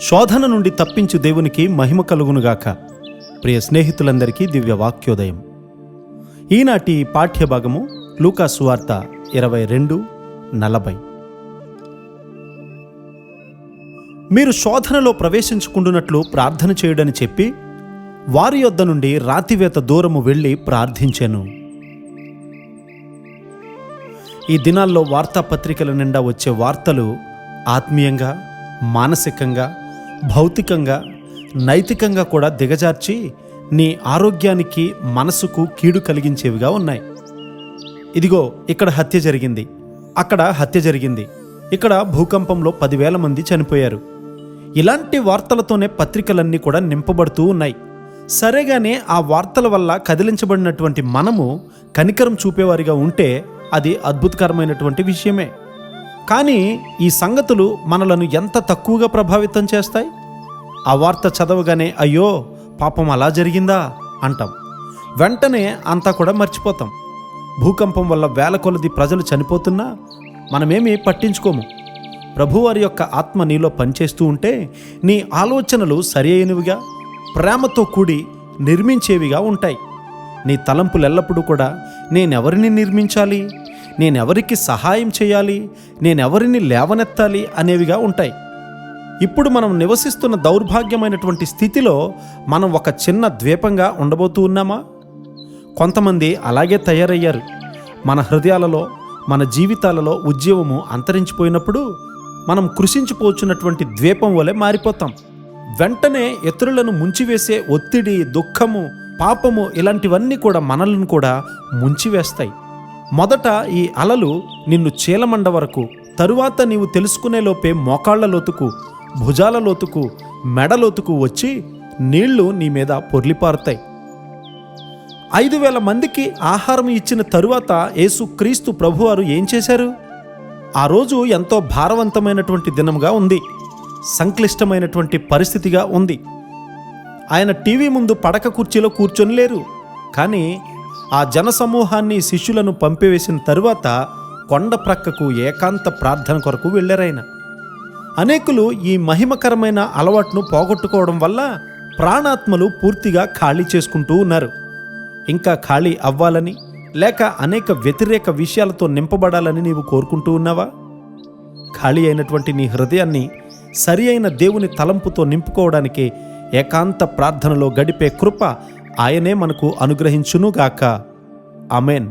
శోధన నుండి తప్పించు దేవునికి మహిమ కలుగునుగాక. ప్రియ స్నేహితులందరికీ దివ్య వాక్యోదయం. ఈనాటి పాఠ్యభాగము లూకా సువార్త 22:40. మీరు శోధనలో ప్రవేశించుకుంటున్నట్లు ప్రార్థన చేయుడని చెప్పి వారి యొద్ద నుండి రాతివేత దూరము వెళ్ళి ప్రార్థించెను. ఈ దినాల్లో వార్తాపత్రికల నిండా వచ్చే వార్తలు ఆత్మీయంగా, మానసికంగా, భౌతికంగా, నైతికంగా కూడా దిగజార్చి నీ ఆరోగ్యానికి, మనసుకు కీడు కలిగించేవిగా ఉన్నాయి. ఇదిగో ఇక్కడ హత్య జరిగింది, అక్కడ హత్య జరిగింది, ఇక్కడ భూకంపంలో 10,000 మంది చనిపోయారు. ఇలాంటి వార్తలతోనే పత్రికలన్నీ కూడా నింపబడుతూ ఉన్నాయి. సరేగానే ఆ వార్తల వల్ల కదిలించబడినటువంటి మనము కనికరం చూపేవారిగా ఉంటే అది అద్భుతకరమైనటువంటి విషయమే. కానీ ఈ సంగతులు మనలను ఎంత తక్కువగా ప్రభావితం చేస్తాయి. ఆ వార్త చదవగానే అయ్యో పాపం అలా జరిగిందా అంటాం. వెంటనే అంతా కూడా మర్చిపోతాం. భూకంపం వల్ల వేల కొలది ప్రజలు చనిపోతున్నా మనమేమీ పట్టించుకోము. ప్రభువారి యొక్క ఆత్మ నీలో పనిచేస్తూ ఉంటే నీ ఆలోచనలు సరి అయినవిగా, ప్రేమతో కూడి నిర్మించేవిగా ఉంటాయి. నీ తలంపులు ఎల్లప్పుడూ కూడా నేనెవరిని నిర్మించాలి, నేనెవరికి సహాయం చేయాలి, నేనెవరిని లేవనెత్తాలి అనేవిగా ఉంటాయి. ఇప్పుడు మనం నివసిస్తున్న దౌర్భాగ్యమైనటువంటి స్థితిలో మనం ఒక చిన్న ద్వీపంగా ఉండబోతూ ఉన్నామా? కొంతమంది అలాగే తయారయ్యారు. మన హృదయాలలో, మన జీవితాలలో ఉద్యమము అంతరించిపోయినప్పుడు మనం కృషించిపోచున్నటువంటి ద్వీపం వలె మారిపోతాం. వెంటనే ఇతరులను ముంచివేసే ఒత్తిడి, దుఃఖము, పాపము ఇలాంటివన్నీ కూడా మనలను కూడా ముంచివేస్తాయి. మొదట ఈ అలలు నిన్ను చీలమండ వరకు, తరువాత నీవు తెలుసుకునే లోపే మోకాళ్ల లోతుకు, భుజాల లోతుకు, మెడలోతుకు వచ్చి నీళ్లు నీ మీద పొర్లిపారుతాయి. 5,000 మందికి ఆహారం ఇచ్చిన తరువాత యేసుక్రీస్తు ప్రభువారు ఏం చేశారు? ఆ రోజు ఎంతో భారవంతమైనటువంటి దినముగా ఉంది, సంక్లిష్టమైనటువంటి పరిస్థితిగా ఉంది. ఆయన టీవీ ముందు పడక కుర్చీలో కూర్చొని లేరు. కానీ ఆ జనసమూహాన్ని, శిష్యులను పంపివేసిన తరువాత కొండ ప్రక్కకు ఏకాంత ప్రార్థన కొరకు వెళ్ళారాయన. అనేకులు ఈ మహిమకరమైన అలవాటును పోగొట్టుకోవడం వల్ల ప్రాణాత్మలు పూర్తిగా ఖాళీ చేసుకుంటూ ఉన్నారు. ఇంకా ఖాళీ అవ్వాలని, లేక అనేక వ్యతిరేక విషయాలతో నింపబడాలని నీవు కోరుకుంటూ ఉన్నావా? ఖాళీ అయినటువంటి నీ హృదయాన్ని సరి అయిన దేవుని తలంపుతో నింపుకోవడానికి ఏకాంత ప్రార్థనలో గడిపే కృప ఆయనే మనకు అనుగ్రహించునుగాక. ఆమేన్.